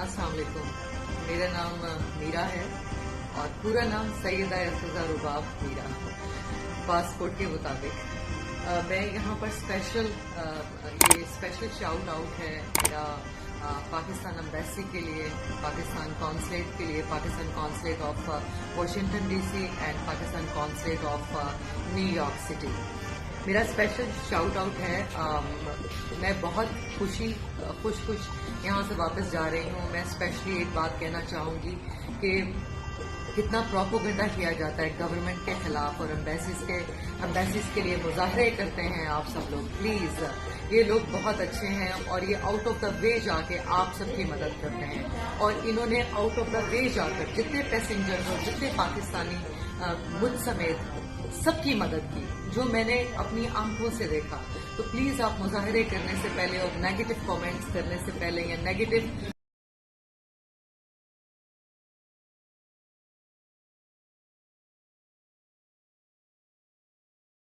अस्सलाम वालेकुम। मेरा नाम मीरा है और पूरा नाम सैयदा अफरोज़ा रुबाब मीरा, पासपोर्ट के मुताबिक। मैं यहाँ पर ये स्पेशल शाउट आउट है मेरा पाकिस्तान एम्बेसी के लिए, पाकिस्तान कॉन्सुलेट के लिए, Pakistan consulate of Washington DC and Pakistan consulate of New York city. मेरा स्पेशल शाउट आउट है। मैं बहुत खुश यहाँ से वापस जा रही हूँ। मैं स्पेशली एक बात कहना चाहूँगी कि कितना प्रोपेगेंडा किया जाता है गवर्नमेंट के खिलाफ और एम्बेसीज के लिए मुजाहरे करते हैं आप सब लोग। प्लीज़, ये लोग बहुत अच्छे हैं और ये आउट ऑफ द वे जाके आप सबकी मदद करते हैं। और इन्होंने आउट ऑफ द वे जाकर जितने पैसेंजर हो, जितने पाकिस्तानी मुझ समेत सबकी मदद की, जो मैंने अपनी आंखों से देखा। तो प्लीज़ आप मुजाहरे करने से पहले और नेगेटिव कमेंट्स करने से पहले या नेगेटिव